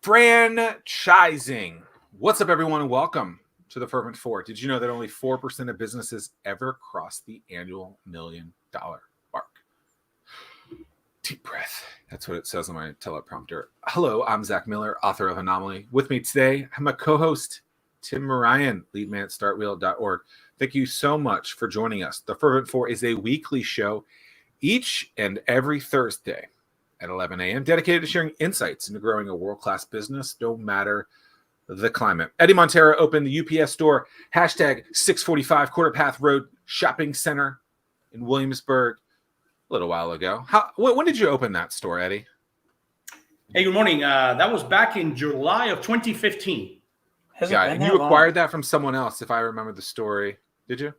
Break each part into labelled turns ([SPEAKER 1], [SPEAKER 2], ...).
[SPEAKER 1] Franchising. What's up, everyone, and welcome to the Fervent 4. Did you know that only 4% of businesses ever cross the annual $1 million mark? Deep breath. That's what it says on my teleprompter. Hello, I'm Zack Miller, author of Anomaly. With me today, I'm my co-host, Tim Morayan, lead man at StartWheel.org. Thank you so much for joining us. The Fervent 4 is a weekly show each and every Thursday at 11 a.m. dedicated to sharing insights into growing a world-class business, no matter the climate. Eddie Montero opened the UPS store, hashtag 645 Quarter Path Road Shopping Center in Williamsburg a little while ago. When did you open that store, Eddie?
[SPEAKER 2] Hey, good morning. That was back in July of 2015.
[SPEAKER 1] And you acquired that from someone else, if I remember the story. Did you?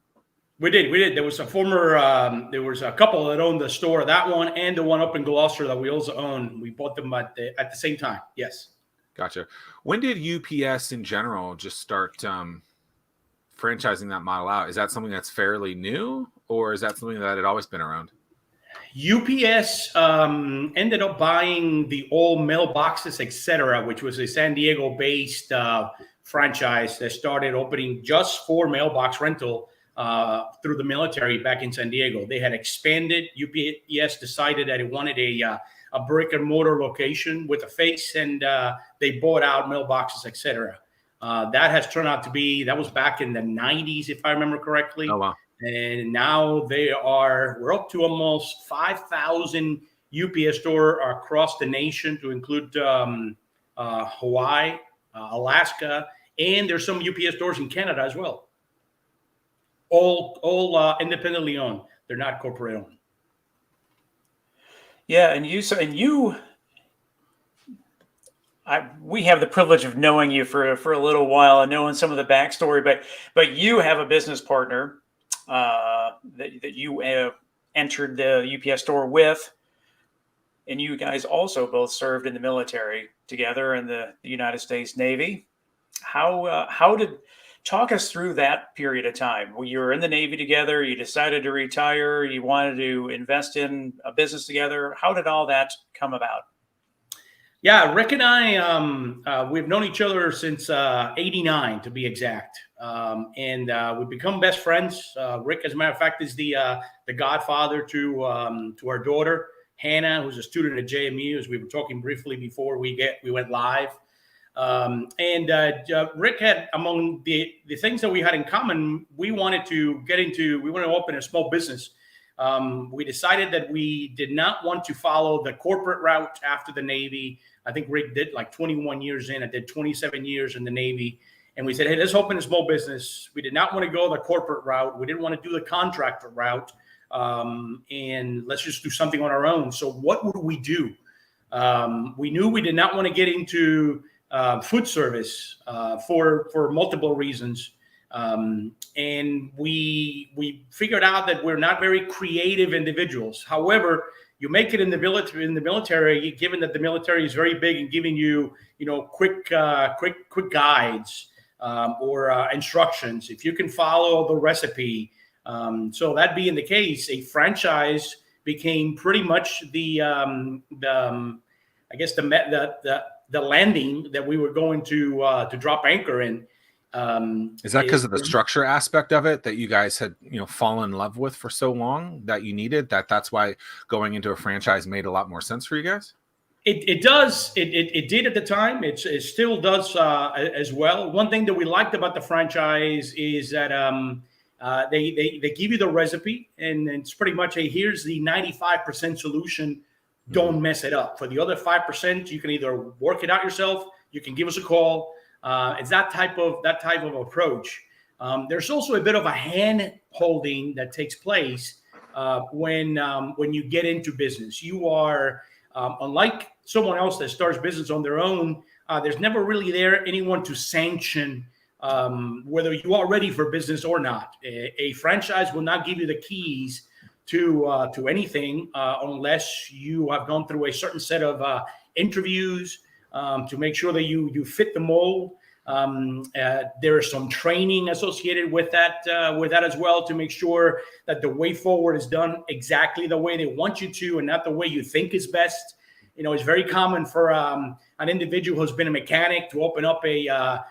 [SPEAKER 2] We did. There was a couple that owned the store, that one and the one up in Gloucester that we also own. We bought them at the same time. Yes.
[SPEAKER 1] Gotcha. When did UPS in general just start franchising that model out? Is that something that's fairly new, or is that something that had always been around?
[SPEAKER 2] UPS ended up buying the old mailboxes, etc., which was a San Diego-based franchise that started opening just for mailbox rental through the military back in San Diego. They had expanded. UPS decided that it wanted a brick and mortar location with a face, and they bought out mailboxes, etc. That has turned out to be, that was back in the 90s, if I remember correctly.
[SPEAKER 1] Oh, wow.
[SPEAKER 2] And now we're up to almost 5,000 UPS store across the nation, to include Hawaii, Alaska, and there's some UPS stores in Canada as well. All independently owned. They're not corporate owned.
[SPEAKER 3] Yeah, we have the privilege of knowing you for a little while and knowing some of the backstory, but you have a business partner that you entered the UPS store with, and you guys also both served in the military together in the United States Navy. Talk us through that period of time. You were in the Navy together. You decided to retire. You wanted to invest in a business together. How did all that come about?
[SPEAKER 2] Yeah, Rick and I, we've known each other since '89, to be exact, and we've become best friends. Rick, as a matter of fact, is the godfather to our daughter Hannah, who's a student at JMU. As we were talking briefly before we went live. Rick had, among the things that we had in common, we wanted to open a small business. We decided that we did not want to follow the corporate route after the Navy. I think Rick did like 21 years in. I did 27 years in the Navy. And we said, hey, let's open a small business. We did not want to go the corporate route. We didn't want to do the contractor route. And let's just do something on our own. So what would we do? We knew we did not want to get into food service for multiple reasons. And we figured out that we're not very creative individuals. However, you make it in the military, given that the military is very big in giving you, quick guides or instructions. If you can follow the recipe. So that being the case, a franchise became pretty much the landing that we were going to drop anchor in.
[SPEAKER 1] Is that because of the structure aspect of it that you guys had, fallen in love with for so long that you needed that's why going into a franchise made a lot more sense for you guys?
[SPEAKER 2] It does. It did at the time. It still does as well. One thing that we liked about the franchise is that they give you the recipe, and it's pretty much here's the 95% solution. Don't mess it up. For the other 5%, you can either work it out yourself. You can give us a call. It's that type of approach. There's also a bit of a hand holding that takes place when you get into business. You are unlike someone else that starts business on their own. There's never really anyone to sanction whether you are ready for business or not. A franchise will not give you the keys to anything unless you have gone through a certain set of interviews to make sure that you fit the mold. There is some training associated with that as well, to make sure that the way forward is done exactly the way they want you to, and not the way you think is best. it's very common for an individual who's been a mechanic to open up a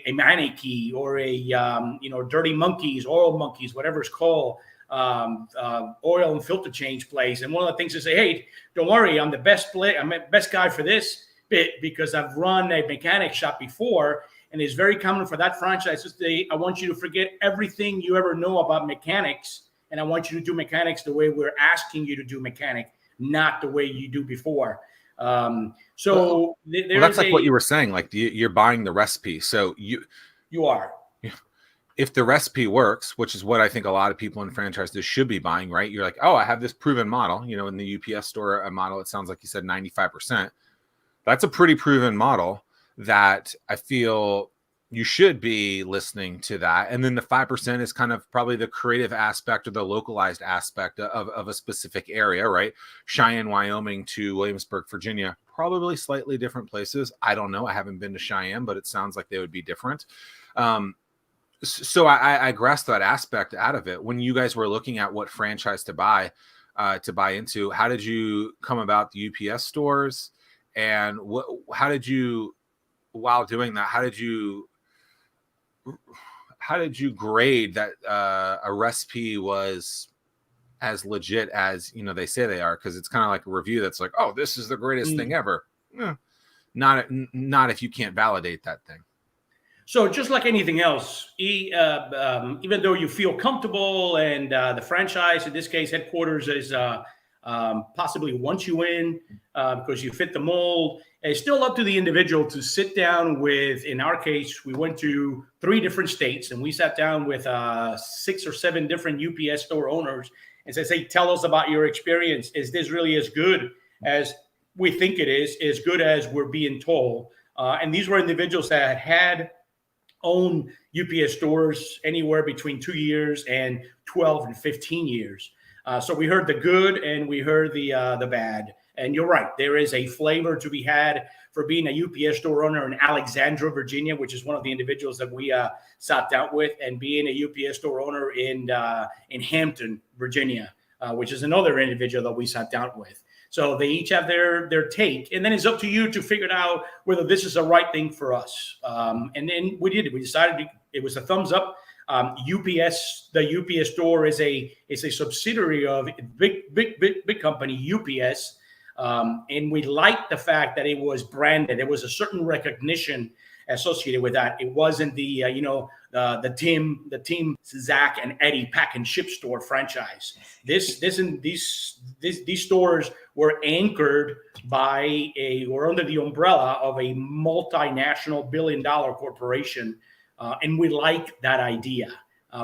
[SPEAKER 2] Maneki or a Dirty Monkeys, Oil Monkeys, whatever it's called, oil and filter change place. And one of the things is say, hey, don't worry, I'm the best guy for this bit because I've run a mechanic shop before. And it's very common for that franchise to say, I want you to forget everything you ever know about mechanics, and I want you to do mechanics the way we're asking you to do mechanic, not the way you do before. That's
[SPEAKER 1] like what you were saying. Like you're buying the recipe, so you
[SPEAKER 2] are.
[SPEAKER 1] If the recipe works, which is what I think a lot of people in franchises should be buying, right? You're like, oh, I have this proven model. In the UPS store, a model. It sounds like you said 95%. That's a pretty proven model that I feel you should be listening to that. And then the 5% is kind of probably the creative aspect or the localized aspect of a specific area, right? Cheyenne, Wyoming to Williamsburg, Virginia, probably slightly different places. I don't know. I haven't been to Cheyenne, but it sounds like they would be different. So I grasped that aspect out of it. When you guys were looking at what franchise to buy into, how did you come about the UPS stores? And how did you, while doing that, how did you grade that a recipe was as legit as they say they are? Because it's kind of like a review that's like, oh, this is the greatest thing ever. Not if you can't validate that thing.
[SPEAKER 2] So just like anything else, even though you feel comfortable and the franchise, in this case, headquarters is possibly wants you in because you fit the mold. It's still up to the individual to sit down with, in our case, we went to 3 different states and we sat down with 6 or 7 different UPS store owners and said, hey, tell us about your experience. Is this really as good as we think it is, as good as we're being told? And these were individuals that had owned UPS stores anywhere between 2 years and 12 and 15 years. So we heard the good and we heard the bad. And you're right, there is a flavor to be had for being a UPS store owner in Alexandria, Virginia, which is one of the individuals that we sat down with, and being a UPS store owner in Hampton, Virginia, which is another individual that we sat down with. So they each have their take, and then it's up to you to figure out whether this is the right thing for us. And then we did it. We decided it was a thumbs up. The UPS store is a subsidiary of big company UPS. And we liked the fact that it was branded. There was a certain recognition associated with that. It wasn't the team Zack and Eddie pack and ship store franchise. These stores were anchored by or under the umbrella of a multinational billion-dollar corporation, and we like that idea.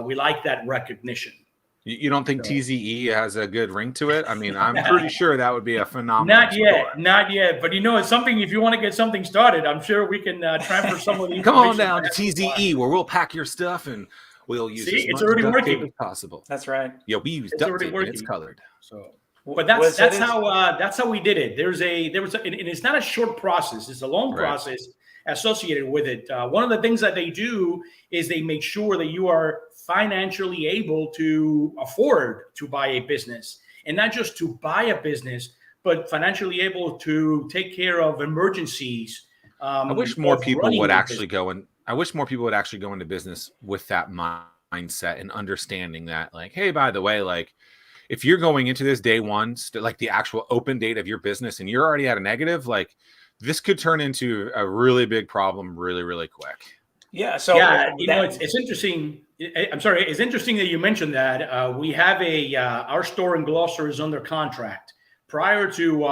[SPEAKER 2] We like that recognition.
[SPEAKER 1] You don't think TZE has a good ring to it? I mean, I'm pretty sure that would be a phenomenal store.
[SPEAKER 2] Not yet. But it's something, if you want to get something started, I'm sure we can transfer some of the
[SPEAKER 1] Come on down to TZE where we'll pack your stuff and we'll use as much duct tape as possible.
[SPEAKER 3] That's right.
[SPEAKER 1] Yeah, we use duct tape and it's colored.
[SPEAKER 2] So, but that's how we did it. There was and it's not a short process. It's a long process associated with it. One of the things that they do is they make sure that you are financially able to afford to buy a business, and not just to buy a business, but financially able to take care of emergencies.
[SPEAKER 1] I wish more people would actually go into business with that mindset and understanding that, like, hey, by the way, like, if you're going into this day one, like the actual open date of your business, and you're already at a negative, like, this could turn into a really big problem really, really quick.
[SPEAKER 2] Yeah. So it's interesting. I'm sorry. It's interesting that you mentioned that. We have our store in Gloucester is under contract. Prior to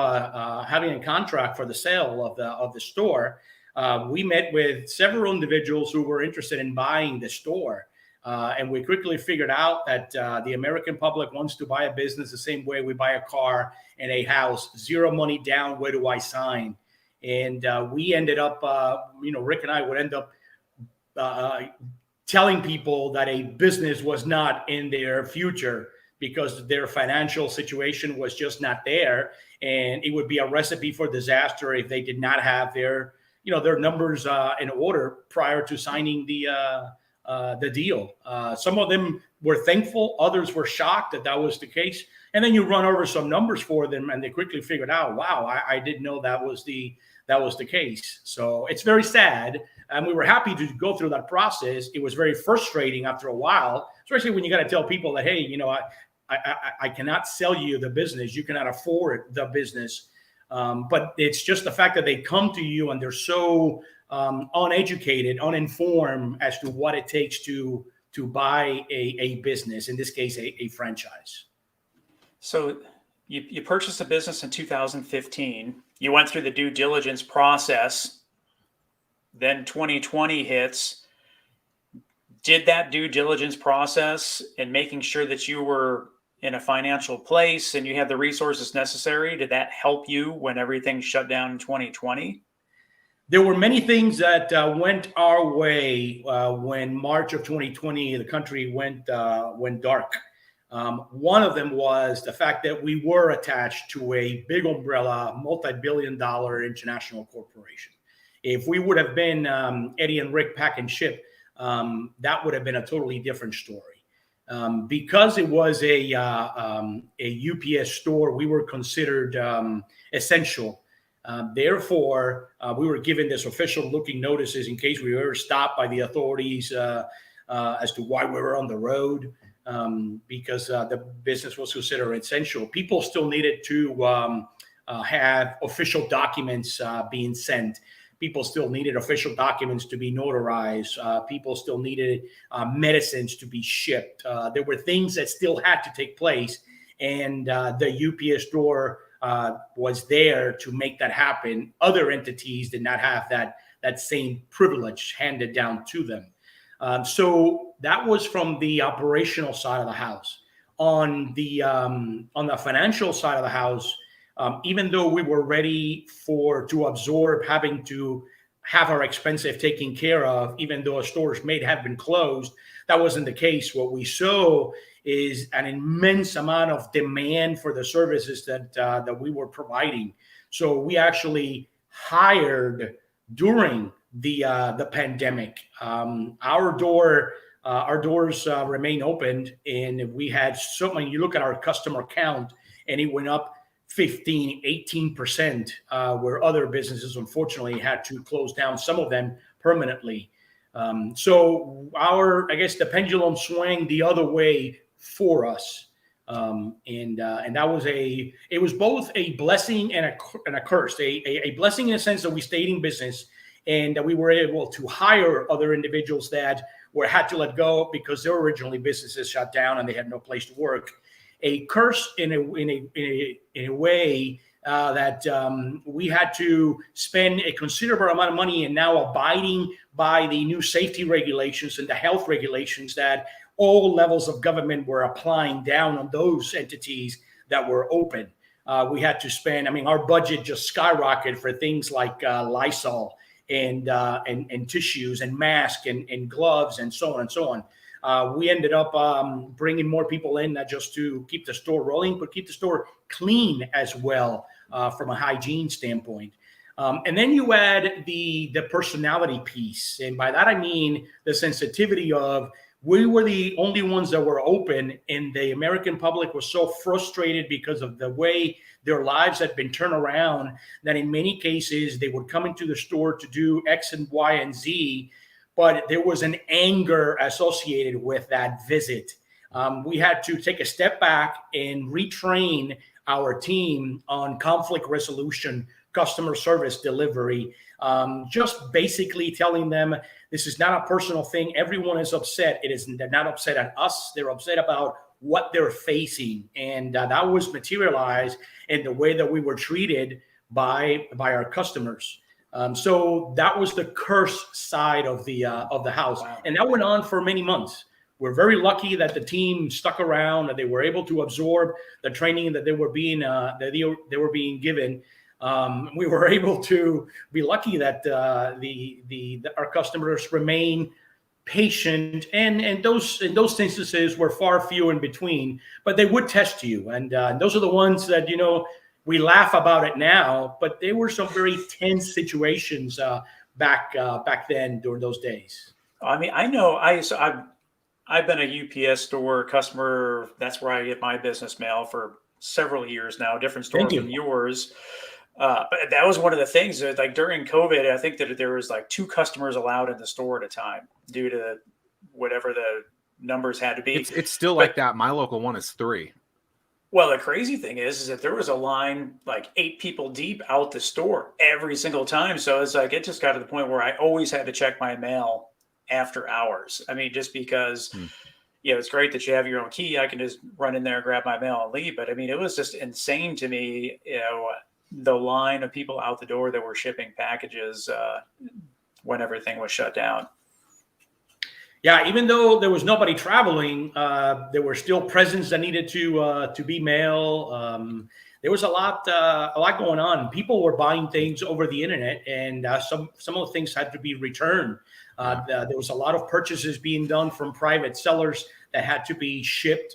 [SPEAKER 2] having a contract for the sale of the store, we met with several individuals who were interested in buying the store. And we quickly figured out that the American public wants to buy a business the same way we buy a car and a house. 0 money down. Where do I sign? And we ended up, Rick and I would end up telling people that a business was not in their future because their financial situation was just not there. And it would be a recipe for disaster if they did not have their numbers in order prior to signing the the deal. Some of them were thankful, others were shocked that that was the case. And then you run over some numbers for them, and they quickly figured out, wow, I didn't know that was the case. So it's very sad, and we were happy to go through that process. It was very frustrating after a while, especially when you got to tell people that, hey, I cannot sell you the business, you cannot afford the business. But it's just the fact that they come to you and they're so uneducated, uninformed as to what it takes to buy a business, in this case, a franchise.
[SPEAKER 3] So you purchased a business in 2015. You went through the due diligence process. Then 2020 hits. Did that due diligence process and making sure that you were in a financial place and you had the resources necessary, did that help you when everything shut down in 2020?
[SPEAKER 2] There were many things that went our way when March of 2020, the country went dark. One of them was the fact that we were attached to a big umbrella, multi-billion-dollar international corporation. If we would have been Eddie and Rick Pack and Ship, that would have been a totally different story. Because it was a UPS store, we were considered essential. Therefore, we were given this official looking notices in case we were stopped by the authorities as to why we were on the road, because the business was considered essential. People still needed to have official documents being sent. People still needed official documents to be notarized. People still needed medicines to be shipped. There were things that still had to take place, and the UPS store was there to make that happen. Other entities did not have that same privilege handed down to them. So that was from the operational side of the house. On the financial side of the house, even though we were ready to absorb having to have our expenses taken care of, even though our stores may have been closed, that wasn't the case. What we saw is an immense amount of demand for the services that we were providing. So we actually hired during the pandemic. Our doors remain open, and we had when you look at our customer count, and it went up 15, 18%, where other businesses unfortunately had to close down, some of them permanently. So I guess the pendulum swung the other way for us. And that was it was both a blessing and a curse. A blessing in the sense that we stayed in business and that we were able to hire other individuals that had to let go because their originally businesses shut down and they had no place to work. A curse in a way that we had to spend a considerable amount of money and now abiding by the new safety regulations and the health regulations that all levels of government were applying down on those entities that were open. We had to spend, our budget just skyrocketed for things like Lysol and tissues and masks and gloves and so on and so on. We ended up bringing more people in, not just to keep the store rolling, but keep the store clean as well from a hygiene standpoint. And then you add the personality piece. And by that, I mean the sensitivity of we were the only ones that were open, and the American public was so frustrated because of the way their lives had been turned around that in many cases they would come into the store to do X and Y and Z, but there was an anger associated with that visit. We had to take a step back and retrain our team on conflict resolution, customer service delivery, just basically telling them this is not a personal thing. Everyone is upset. They're not upset at us. They're upset about what they're facing. And that was materialized in the way that we were treated by our customers. So that was the curse side of the house. Wow. And that went on for many months. We're very lucky that the team stuck around, that they were able to absorb the training that they were being given. We were able to be lucky that our customers remain patient, and those instances were far few in between. But they would test you, and those are the ones that we laugh about it now, but there were some very tense situations back then during those days.
[SPEAKER 3] I mean, I know I've been a UPS store customer. That's where I get my business mail for several years now, different store
[SPEAKER 2] Thank
[SPEAKER 3] from
[SPEAKER 2] you.
[SPEAKER 3] yours. But that was one of the things that, like, during COVID, I think that there was like 2 customers allowed in the store at a time due to whatever the numbers had to be.
[SPEAKER 1] It's still
[SPEAKER 3] But
[SPEAKER 1] like that. My local one is 3.
[SPEAKER 3] well, the crazy thing is that there was a line like 8 people deep out the store every single time. So it's like it just got to the point where I always had to check my mail after hours. I mean, just because
[SPEAKER 1] Hmm.
[SPEAKER 3] it's great that you have your own key. I can just run in there, grab my mail, and leave. But I mean, it was just insane to me, the line of people out the door that were shipping packages when everything was shut down.
[SPEAKER 2] Yeah, even though there was nobody traveling, there were still presents that needed to be mailed. There was a lot going on. People were buying things over the internet, and some of the things had to be returned. There was a lot of purchases being done from private sellers that had to be shipped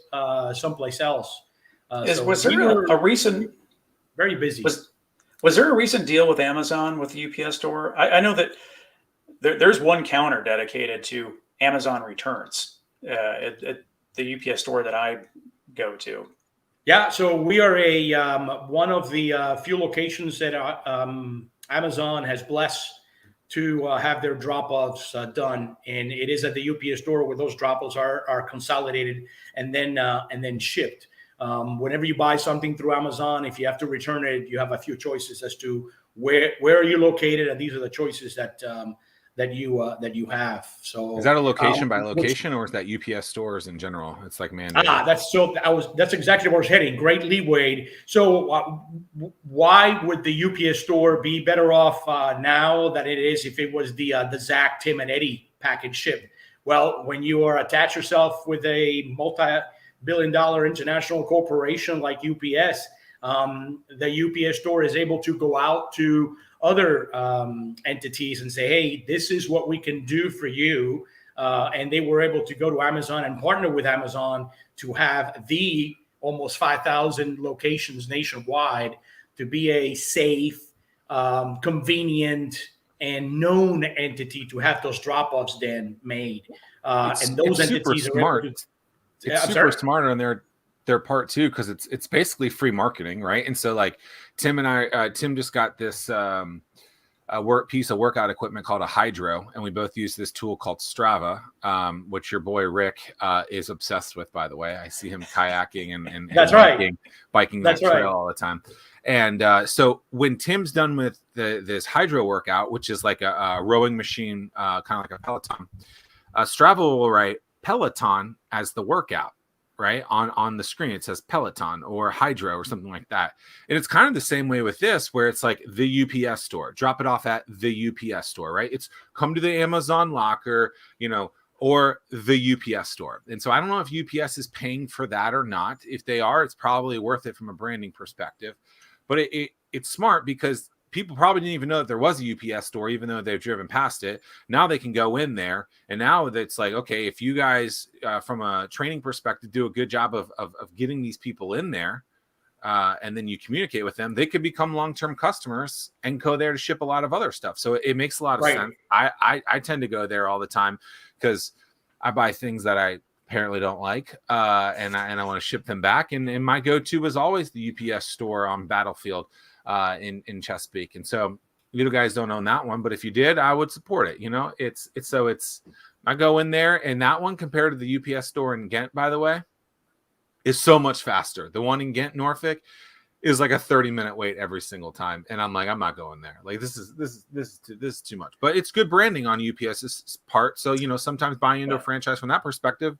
[SPEAKER 2] someplace else.
[SPEAKER 3] Was there a recent
[SPEAKER 2] very busy?
[SPEAKER 3] Was there a recent deal with Amazon with the UPS store? I know that there's one counter dedicated to Amazon returns at the UPS store that I go to.
[SPEAKER 2] Yeah, so we are one of the few locations that Amazon has blessed to have their drop-offs done, and it is at the UPS store where those drop-offs are consolidated and then shipped. Whenever you buy something through Amazon, if you have to return it, you have a few choices as to where are you located, and these are the choices that you have. So
[SPEAKER 1] is that a location by location, or is that UPS stores in general? It's like mandated.
[SPEAKER 2] That's exactly where I was heading. Great leeway. So why would the UPS store be better off now than it is if it was the Zack, Tim, and Eddie package ship? Well, when you are attach yourself with a multi-billion-dollar international corporation like UPS, the UPS store is able to go out to other entities and say, hey, this is what we can do for you. And they were able to go to Amazon and partner with Amazon to have the almost 5,000 locations nationwide to be a safe, convenient, and known entity to have those drop-offs then made. And those entities are
[SPEAKER 1] smart. It's super smart on their part too, because it's basically free marketing, right? And so like Tim just got this piece of workout equipment called a Hydro, and we both use this tool called Strava, which your boy Rick is obsessed with, by the way. I see him kayaking and
[SPEAKER 2] That's
[SPEAKER 1] biking that trail all the time. And so when Tim's done with this Hydro workout, which is like a rowing machine, kind of like a Peloton, Strava will write Peloton as the workout, right? On the screen, it says Peloton or Hydro or something like that. And it's kind of the same way with this, where it's like the UPS store, drop it off at the UPS store, right? It's come to the Amazon locker, or the UPS store. And so I don't know if UPS is paying for that or not. If they are, it's probably worth it from a branding perspective. But it's smart because people probably didn't even know that there was a UPS store, even though they've driven past it. Now they can go in there, and now it's like, okay, if you guys, from a training perspective, do a good job of getting these people in there, and then you communicate with them, they could become long-term customers and go there to ship a lot of other stuff. So it makes a lot of sense. I tend to go there all the time because I buy things that I apparently don't like, and I want to ship them back. And my go-to is always the UPS store on Battlefield in Chesapeake. And so you guys don't own that one, but if you did, I would support it. It's I go in there, and that one compared to the UPS store in Ghent, by the way, is so much faster. The one in Ghent, Norfolk, is like a 30-minute wait every single time, and I'm like, I'm not going there. Like this is too much. But it's good branding on UPS's part. So sometimes buying into a franchise from that perspective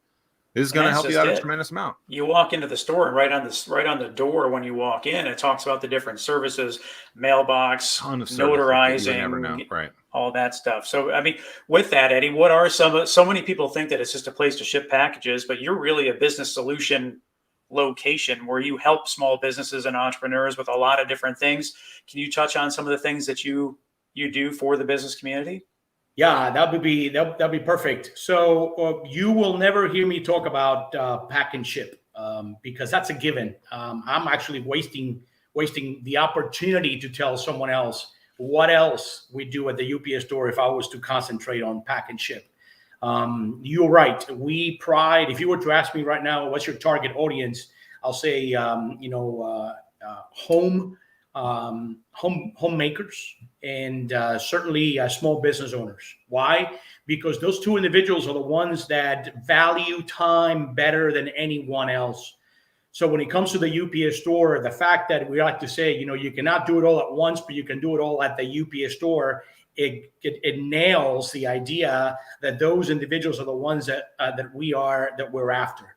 [SPEAKER 1] is going to help you out a tremendous amount.
[SPEAKER 3] You walk into the store, and right on the door when you walk in, it talks about the different services, mailbox, notarizing,
[SPEAKER 1] you never know, right?
[SPEAKER 3] All that stuff. So, I mean, with that, Eddie, what are so many people think that it's just a place to ship packages, but you're really a business solution location where you help small businesses and entrepreneurs with a lot of different things. Can you touch on some of the things that you do for the business community?
[SPEAKER 2] Yeah, that'd be perfect. So you will never hear me talk about pack and ship because that's a given. I'm actually wasting the opportunity to tell someone else what else we do at the UPS store if I was to concentrate on pack and ship. You're right. We pride. If you were to ask me right now, what's your target audience? I'll say, homemakers and certainly small business owners. Why? Because those two individuals are the ones that value time better than anyone else. So when it comes to the UPS store, the fact that we like to say, you cannot do it all at once, but you can do it all at the UPS store, it nails the idea that those individuals are the ones that we're after.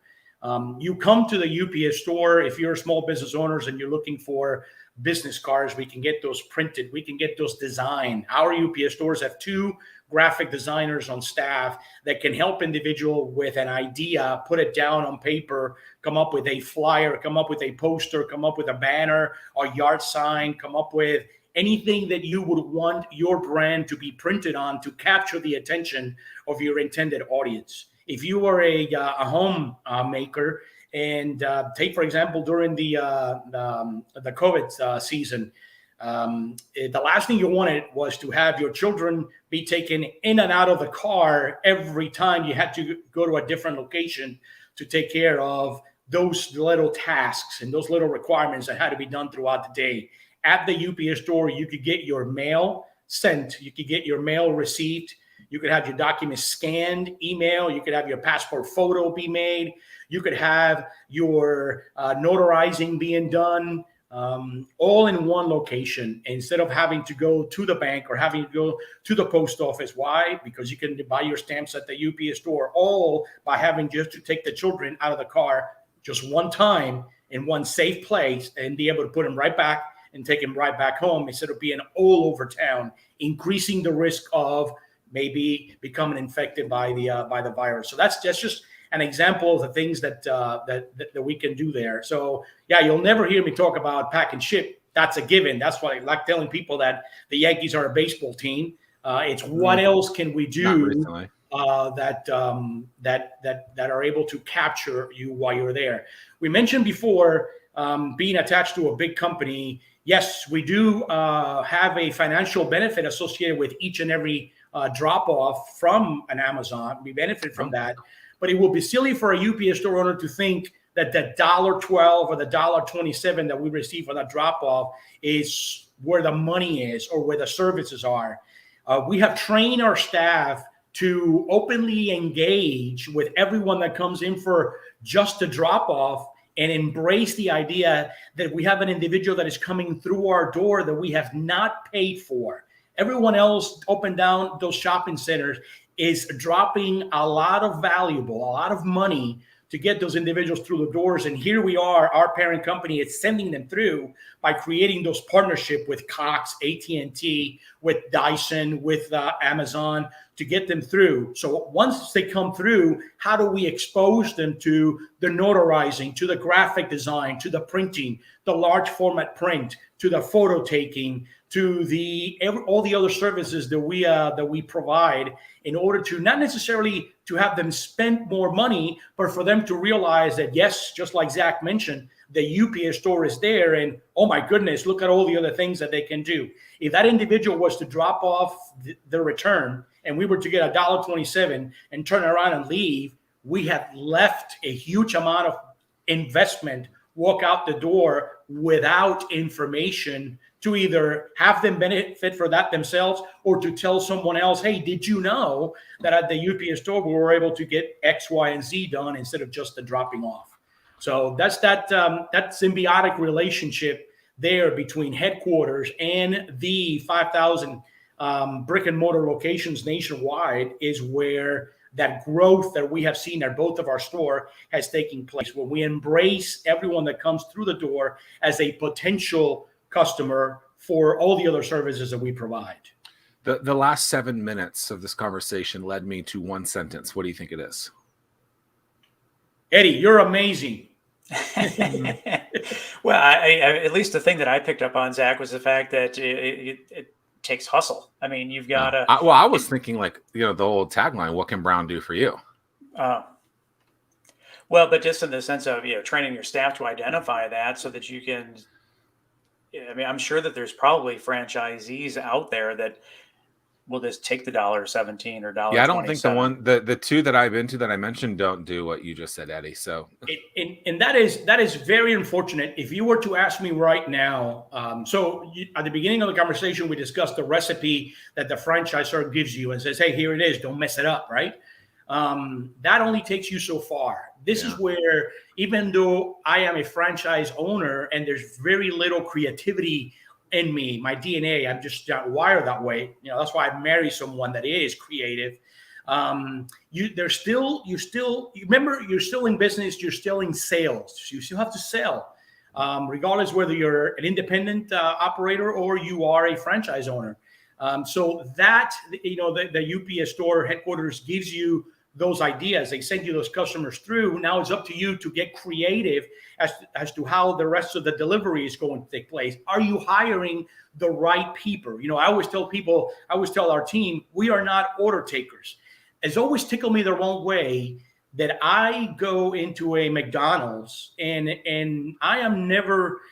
[SPEAKER 2] You come to the UPS store if you're small business owners and you're looking for business cards. We can get those printed. We can get those designed. Our UPS stores have 2 graphic designers on staff that can help individual with an idea, put it down on paper, come up with a flyer, come up with a poster, come up with a banner or yard sign, come up with anything that you would want your brand to be printed on to capture the attention of your intended audience. If you are a home maker, and take, for example, during the COVID season, the last thing you wanted was to have your children be taken in and out of the car every time you had to go to a different location to take care of those little tasks and those little requirements that had to be done throughout the day. At the UPS store, you could get your mail sent, you could get your mail received, you could have your documents scanned, email, you could have your passport photo be made, you could have your notarizing being done, all in one location instead of having to go to the bank or having to go to the post office. Why? Because you can buy your stamps at the UPS store, all by having just to take the children out of the car just one time in one safe place and be able to put them right back and take them right back home instead of being all over town, increasing the risk of maybe becoming infected by the virus. So that's just an example of the things that we can do there. So yeah, you'll never hear me talk about pack and ship. That's a given. That's why I like telling people that the Yankees are a baseball team. It's what else can we do that are able to capture you while you're there. We mentioned before being attached to a big company. Yes, we do have a financial benefit associated with each and every drop off from an Amazon. We benefit from that. But it will be silly for a UPS store owner to think that the $1.12 or the $1.27 that we receive for that drop off is where the money is or where the services are. We have trained our staff to openly engage with everyone that comes in for just a drop off and embrace the idea that we have an individual that is coming through our door that we have not paid for. Everyone else up and down those shopping centers is dropping a lot of money to get those individuals through the doors. And here we are, our parent company is sending them through by creating those partnership with Cox, AT&T, with Dyson, with Amazon to get them through. So once they come through, how do we expose them to the notarizing, to the graphic design, to the printing, the large format print, to the photo taking, to all the other services that we provide in order to not necessarily to have them spend more money, but for them to realize that, yes, just like Zack mentioned, the UPS store is there and, oh my goodness, look at all the other things that they can do. If that individual was to drop off the return and we were to get $1.27 and turn around and leave, we have left a huge amount of investment walk out the door without information to either have them benefit for that themselves or to tell someone else, hey, did you know that at the UPS store we were able to get X, Y, and Z done instead of just the dropping off? So that's that symbiotic relationship there between headquarters and the 5,000 brick and mortar locations nationwide is where that growth that we have seen at both of our store has taken place, where we embrace everyone that comes through the door as a potential customer for all the other services that we provide.
[SPEAKER 1] The last 7 minutes of this conversation led me to one sentence. What do you think it is?
[SPEAKER 2] Eddie, you're amazing.
[SPEAKER 3] Well, I at least the thing that I picked up on, Zack, was the fact that it takes hustle. I mean, you've got to.
[SPEAKER 1] I was thinking like, the old tagline, what can Brown do for you?
[SPEAKER 3] Well, but just in the sense of, training your staff to identify that so that you can, I mean, I'm sure that there's probably franchisees out there that will just take the $1.17 or $1.20.
[SPEAKER 1] Yeah, I don't think the two that I've been to that I mentioned don't do what you just said, Eddie. So,
[SPEAKER 2] and that is very unfortunate. If you were to ask me right now, at the beginning of the conversation, we discussed the recipe that the franchisor gives you and says, "Hey, here it is. Don't mess it up." Right? That only takes you so far. This is where, even though I am a franchise owner and there's very little creativity in me, my DNA, I'm just not wired that way. That's why I marry someone that is creative. You're still in business, you're still in sales. You still have to sell, regardless whether you're an independent operator or you are a franchise owner. So that, the UPS store headquarters gives you those ideas. They send you those customers through. Now it's up to you to get creative as to how the rest of the delivery is going to take place. Are you hiring the right people? I always tell our team, we are not order takers. It's always tickled me the wrong way that I go into a McDonald's and I am never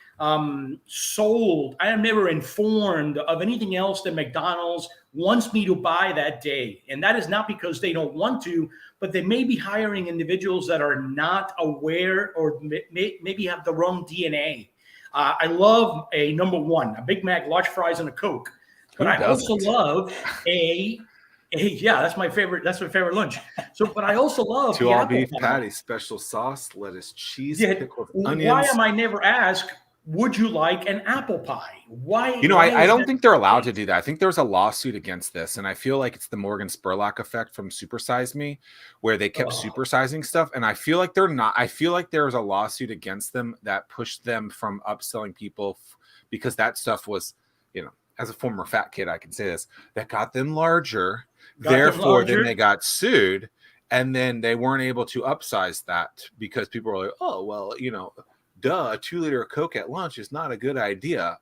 [SPEAKER 2] sold. I am never informed of anything else that McDonald's wants me to buy that day. And that is not because they don't want to, but they may be hiring individuals that are not aware or maybe have the wrong DNA. I love a number one, a Big Mac, large fries, and a Coke. But I also love yeah, that's my favorite. That's my favorite lunch. But I also love
[SPEAKER 1] two all beef patties, special sauce, lettuce, cheese, pickles, onions.
[SPEAKER 2] Why am I never asked, would you like an apple pie? Why?
[SPEAKER 1] I don't think they're allowed to do that. I think there's a lawsuit against this, and I feel like it's the Morgan Spurlock effect from Super Size Me, where they kept supersizing stuff, and I feel like they're not. I feel like there's a lawsuit against them that pushed them from upselling people because that stuff was, as a former fat kid, I can say this, that got them larger. Therefore, then they got sued, and then they weren't able to upsize that because people were like, "Oh, well, duh, a 2-liter Coke at lunch is not a good idea.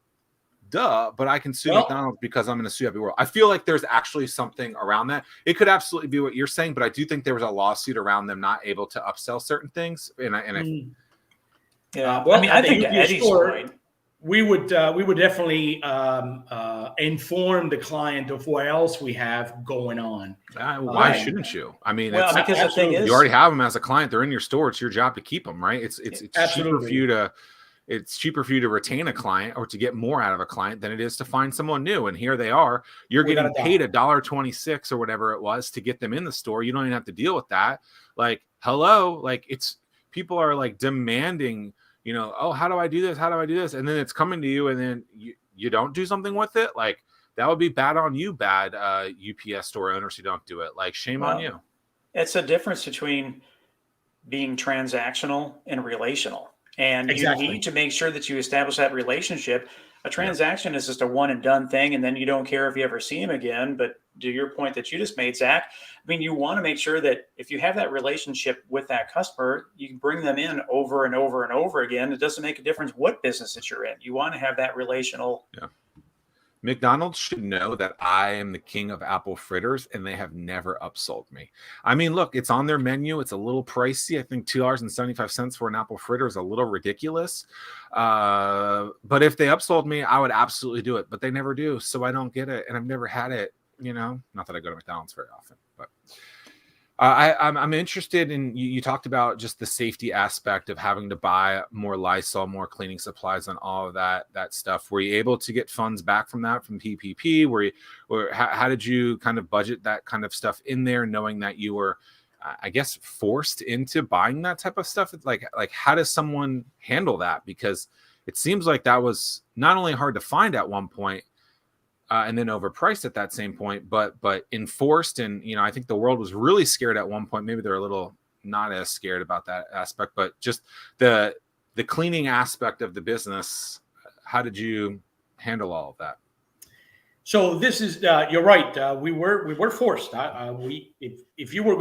[SPEAKER 1] Duh, but I can sue McDonald's because I'm in a sue happy world." I feel like there's actually something around that. It could absolutely be what you're saying, but I do think there was a lawsuit around them not able to upsell certain things. I
[SPEAKER 3] think Eddie's point.
[SPEAKER 2] We would definitely inform the client of what else we have going on.
[SPEAKER 1] Why shouldn't you? I mean,
[SPEAKER 3] because the thing is,
[SPEAKER 1] you already have them as a client. They're in your store. It's your job to keep them, right? It's cheaper for you to. It's cheaper for you to retain a client or to get more out of a client than it is to find someone new. And here they are. You're getting paid $1.26 or whatever it was to get them in the store. You don't even have to deal with that. Like, hello, like people are like demanding, oh, how do I do this? How do I do this? And then it's coming to you and then you don't do something with it. Like, that would be bad on you, bad UPS store owners who don't do it. Like, shame on you. It's
[SPEAKER 3] a difference between being transactional and relational. And you need to make sure that you establish that relationship. A transaction is just a one and done thing, and then you don't care if you ever see him again. But to your point that you just made, Zach, I mean, you want to make sure that if you have that relationship with that customer, you can bring them in over and over and over again. It doesn't make a difference what business that you're in. You want to have that relational.
[SPEAKER 1] Yeah. McDonald's should know that I am the king of apple fritters, and they have never upsold me. I mean, look, it's on their menu. It's a little pricey. I think $2.75 for an apple fritter is a little ridiculous. But if they upsold me, I would absolutely do it. But they never do, so I don't get it, and I've never had it. Not that I go to McDonald's very often, but I'm interested in. You talked about just the safety aspect of having to buy more Lysol, more cleaning supplies, and all of that stuff. Were you able to get funds back from that from PPP? How did you kind of budget that kind of stuff in there, knowing that you were, I guess, forced into buying that type of stuff? It's like how does someone handle that? Because it seems like that was not only hard to find at one point. And then overpriced at that same point, but enforced. And, I think the world was really scared at one point. Maybe they're a little not as scared about that aspect, but just the cleaning aspect of the business. How did you handle all of that?
[SPEAKER 2] So this is, you're right. We were forced. If you were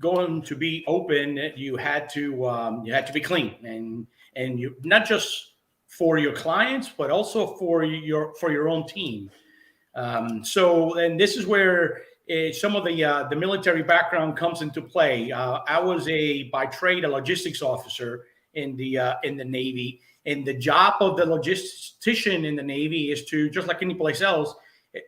[SPEAKER 2] going to be open, you had to be clean and you, not just for your clients, but also for your own team. And this is where some of the military background comes into play. I was by trade a logistics officer in the Navy, and the job of the logistician in the Navy is to, just like any place else,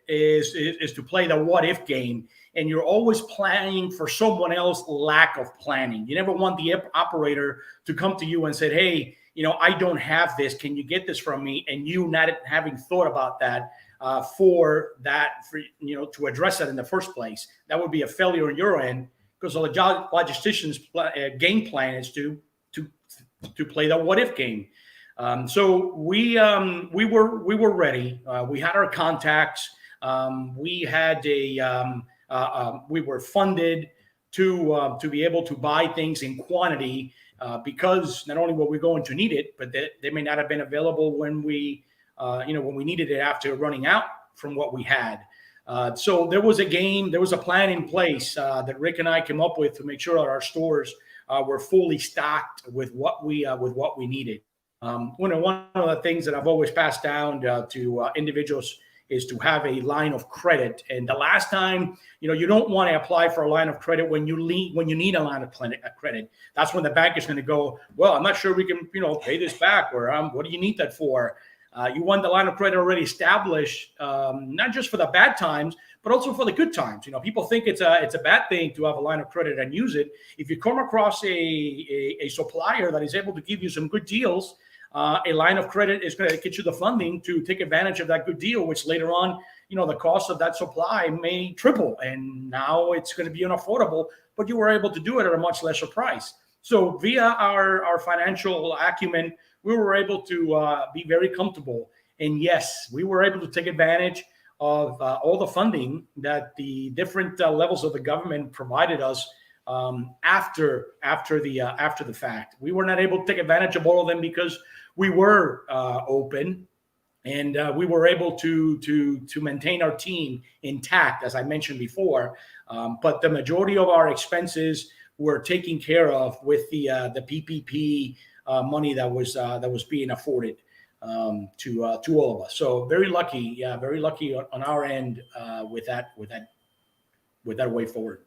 [SPEAKER 2] is to play the what if game, and you're always planning for someone else's lack of planning. You never want the operator to come to you and say, hey, I don't have this. Can you get this from me? And you not having thought about that to address that in the first place. That would be a failure on your end, because the logistician's game plan is to play the what if game. So we were ready. We had our contacts. We had we were funded to be able to buy things in quantity, because not only were we going to need it, but they may not have been available when we needed it after running out from what we had. So there was a plan in place that Rick and I came up with to make sure that our stores were fully stocked with what we needed. One of the things that I've always passed down to individuals is to have a line of credit. And the last time, you don't want to apply for a line of credit when you need a line of credit. That's when the bank is going to go, well, I'm not sure we can, pay this back, or what do you need that for? You want the line of credit already established, not just for the bad times, but also for the good times. People think it's a bad thing to have a line of credit and use it. If you come across a supplier that is able to give you some good deals, a line of credit is going to get you the funding to take advantage of that good deal, which later on, the cost of that supply may triple, and now it's going to be unaffordable, but you were able to do it at a much lesser price. So via our financial acumen, we were able to be very comfortable. And yes, we were able to take advantage of all the funding that the different levels of the government provided us after the fact. We were not able to take advantage of all of them because we were open, and we were able to maintain our team intact, as I mentioned before. But the majority of our expenses were taken care of with the PPP money that was being afforded to all of us. So very lucky on our end with that way forward.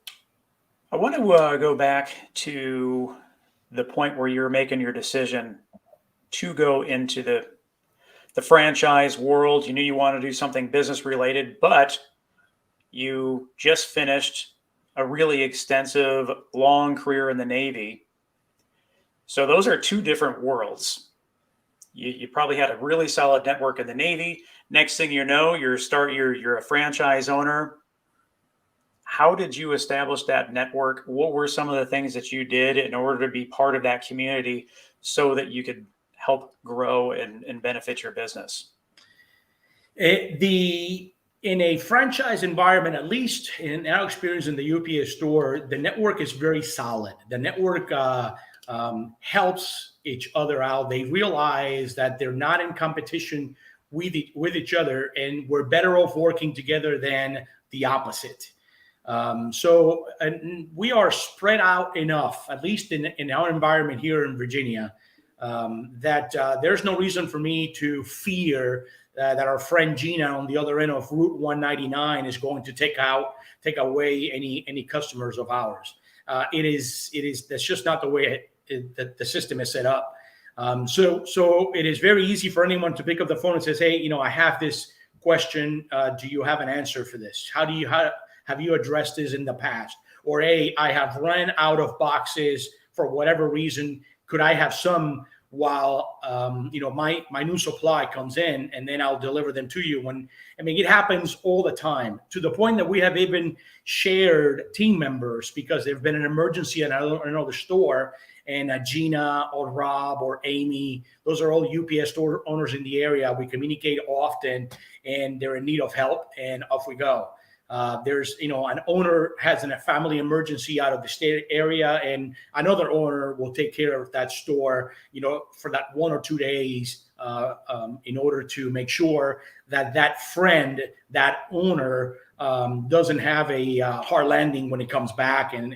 [SPEAKER 3] I want to go back to the point where you're making your decision to go into the franchise world. You knew you wanted to do something business related, but you just finished a really extensive, long career in the Navy. So those are two different worlds. You probably had a really solid network in the Navy. Next thing you know, you're a franchise owner. How did you establish that network? What were some of the things that you did in order to be part of that community so that you could help grow and benefit your business?
[SPEAKER 2] In a franchise environment, at least in our experience in the UPS store, the network is very solid. The network helps each other out. They realize that they're not in competition with each other, and we're better off working together than the opposite. So we are spread out enough, at least in our environment here in Virginia, that there's no reason for me to fear that our friend Gina on the other end of Route 199 is going to take away any customers of ours. That's just not the way the system is set up. So it is very easy for anyone to pick up the phone and says, hey, I have this question. Do you have an answer for this? How have you addressed this in the past? Or, hey, I have run out of boxes for whatever reason. Could I have some while my new supply comes in, and then I'll deliver them to you? It happens all the time, to the point that we have even shared team members because there's been an emergency in another store, and Gina or Rob or Amy, those are all UPS store owners in the area. We communicate often, and they're in need of help, and off we go. There's, an owner has a family emergency out of the state area, and another owner will take care of that store, for that 1 or 2 days, in order to make sure that friend, that owner, doesn't have a hard landing when it comes back, and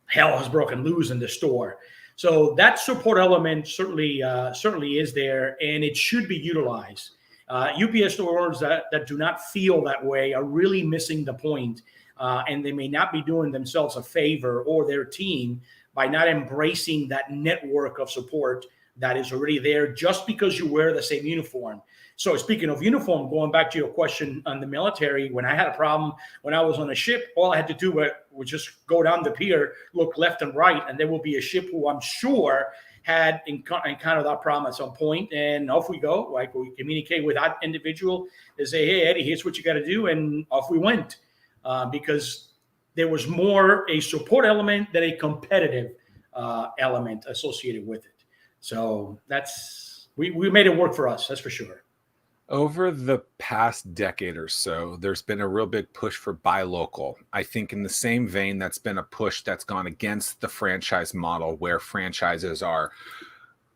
[SPEAKER 2] hell has broken loose in the store. So that support element certainly is there, and it should be utilized. UPS stores that do not feel that way are really missing the point, and they may not be doing themselves a favor or their team by not embracing that network of support that is already there just because you wear the same uniform. So speaking of uniform, going back to your question on the military, when I had a problem, when I was on a ship, all I had to do was just go down the pier, look left and right, and there will be a ship who I'm sure had encountered that problem at some point, and off we go. Like, we communicate with that individual. They say, hey, Eddie, here's what you got to do, and off we went, because there was more a support element than a competitive element associated with it. So we made it work for us, that's for sure.
[SPEAKER 1] Over the past decade or so, there's been a real big push for buy local. I think in the same vein, that's been a push that's gone against the franchise model, where franchises are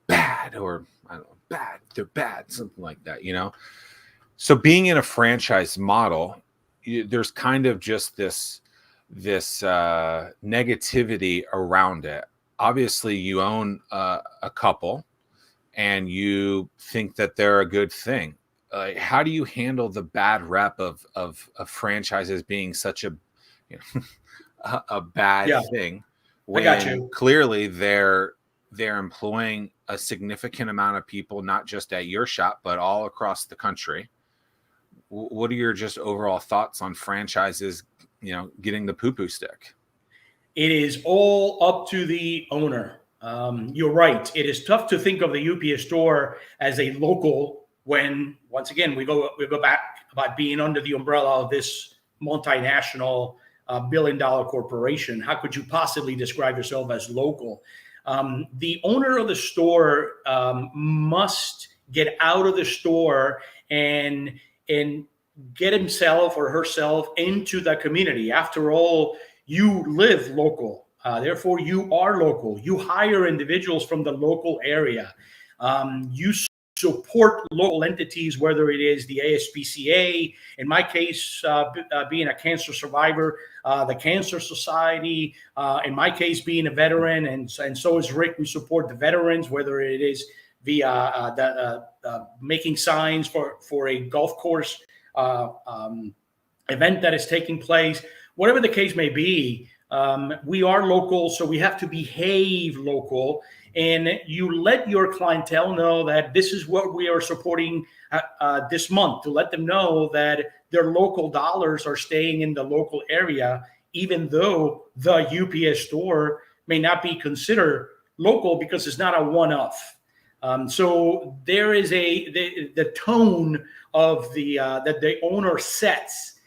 [SPEAKER 1] bad, or I don't know, bad, they're bad, something like that, you know? So being in a franchise model, there's kind of just this negativity around it. Obviously, you own a couple and you think that they're a good thing. How do you handle the bad rep of franchises being such a, a bad thing, when
[SPEAKER 2] I got you.
[SPEAKER 1] Clearly they're employing a significant amount of people, not just at your shop, but all across the country? What are your just overall thoughts on franchises, getting the poo-poo stick?
[SPEAKER 2] It is all up to the owner. You're right. It is tough to think of the UPS store as a local when, once again, we go back about being under the umbrella of this multinational billion-dollar corporation. How could you possibly describe yourself as local? The owner of the store must get out of the store and get himself or herself into the community. After all, you live local. Therefore, you are local. You hire individuals from the local area. You support local entities, whether it is the ASPCA, in my case, being a cancer survivor, the Cancer Society, in my case, being a veteran, and so is Rick. We support the veterans, whether it is via making signs for a golf course event that is taking place. Whatever the case may be, we are local, so we have to behave local. And you let your clientele know that this is what we are supporting this month, to let them know that their local dollars are staying in the local area, even though the UPS store may not be considered local because it's not a one-off. So there is the tone of that the owner sets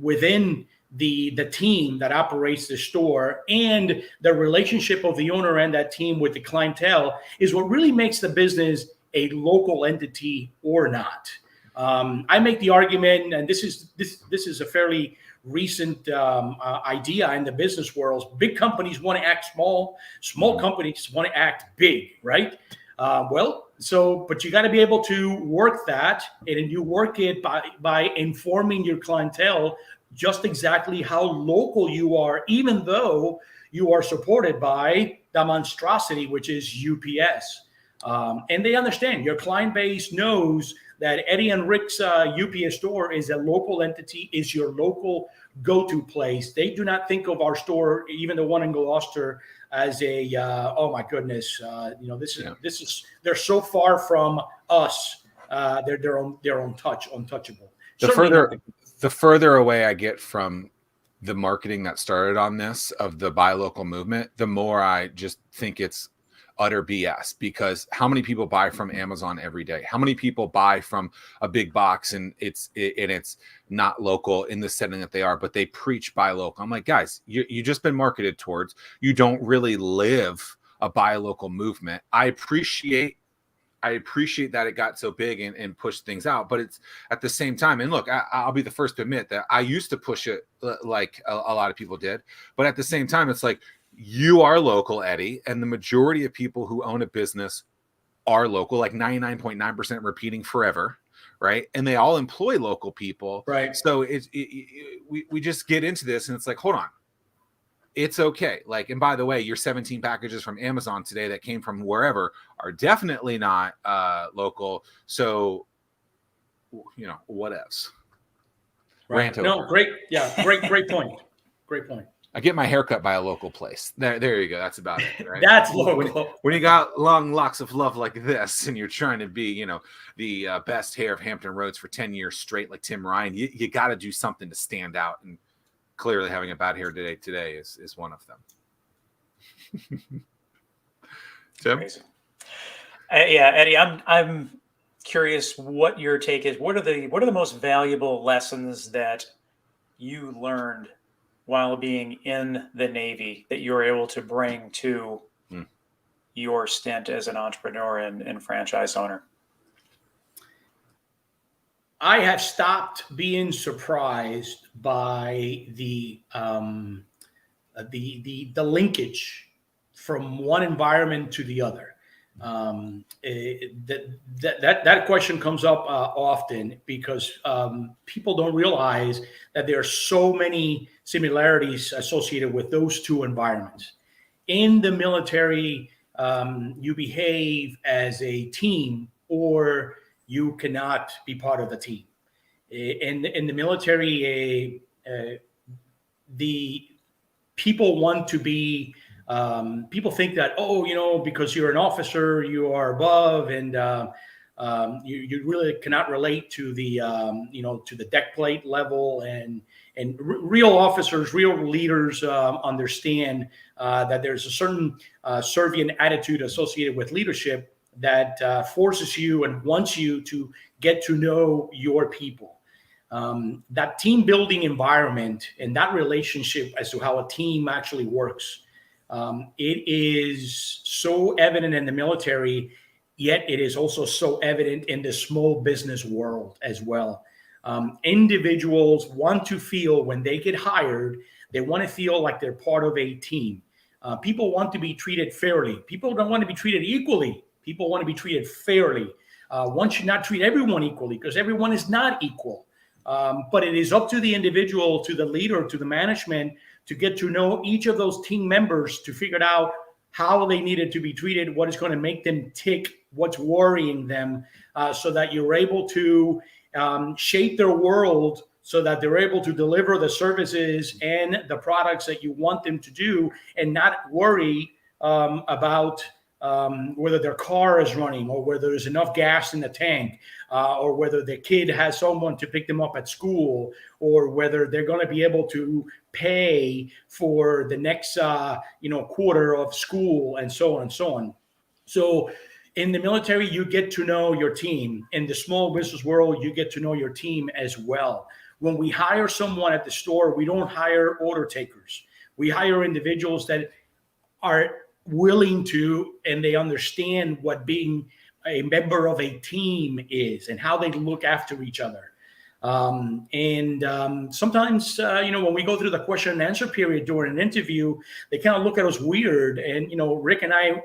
[SPEAKER 2] within the team that operates the store, and the relationship of the owner and that team with the clientele is what really makes the business a local entity or not. I make the argument, and this is a fairly recent idea in the business world. Big companies want to act small. Small companies want to act big, right? But you got to be able to work that, and you work it by informing your clientele just exactly how local you are, even though you are supported by the monstrosity, which is UPS. And they understand. Your client base knows that Eddie and Rick's UPS store is a local entity, is your local go-to place. They do not think of our store, even the one in Gloucester, as a oh my goodness, this is they're so far from us. They're their own untouchable.
[SPEAKER 1] The further away I get from the marketing that started on this, of the buy local movement, the more I just think it's utter BS. Because how many people buy from Amazon every day? How many people buy from a big box and it's not local in the setting that they are, but they preach buy local? I'm like, guys, you just been marketed towards. You don't really live a buy local movement. I appreciate that it got so big and pushed things out, but it's at the same time, and look, I'll be the first to admit that I used to push it like a lot of people did, but at the same time, it's like, you are local, Eddie, and the majority of people who own a business are local, like 99.9% repeating forever, right? And they all employ local people,
[SPEAKER 2] right?
[SPEAKER 1] So we just get into this, and it's like, hold on. It's okay. Like, and by the way, your 17 packages from Amazon today that came from wherever are definitely not local. So, what else?
[SPEAKER 2] Right. No, great. Yeah. Great point. Great point.
[SPEAKER 1] I get my haircut by a local place. There you go. That's about it. Right?
[SPEAKER 2] That's local.
[SPEAKER 1] When you got long locks of love like this, and you're trying to be, the best hair of Hampton Roads for 10 years straight, like Tim Ryan, you got to do something to stand out. And clearly, having a bad hair today is one of them. Tim?
[SPEAKER 3] Yeah, Eddie, I'm curious what your take is. What are the most valuable lessons that you learned while being in the Navy that you were able to bring to your stint as an entrepreneur and franchise owner?
[SPEAKER 2] I have stopped being surprised by the linkage from one environment to the other. That question comes up often because people don't realize that there are so many similarities associated with those two environments. In the military, you behave as a team, or you cannot be part of the team. In the military, the people want to be. People think that, because you're an officer, you are above, and you really cannot relate to the to the deck plate level. And real officers, real leaders understand that there's a certain Servian attitude associated with leadership that forces you and wants you to get to know your people. That team building environment and that relationship as to how a team actually works. It is so evident in the military, yet it is also so evident in the small business world as well. Individuals want to feel when they get hired, they want to feel like they're part of a team. People want to be treated fairly. People don't want to be treated equally. People want to be treated fairly. One should not treat everyone equally because everyone is not equal. But it is up to the individual, to the leader, to the management to get to know each of those team members, to figure out how they needed to be treated, what is going to make them tick, what's worrying them, so that you're able to shape their world so that they're able to deliver the services and the products that you want them to do, and not worry about whether their car is running, or whether there's enough gas in the tank, or whether the kid has someone to pick them up at school, or whether they're going to be able to pay for the next quarter of school, and so on and so on. So in the military, you get to know your team. In the small business world, you get to know your team as well. When we hire someone at the store, we don't hire order takers. We hire individuals that are willing to, and they understand what being a member of a team is and how they look after each other. Sometimes, when we go through the question and answer period during an interview, they kind of look at us weird. And, Rick and I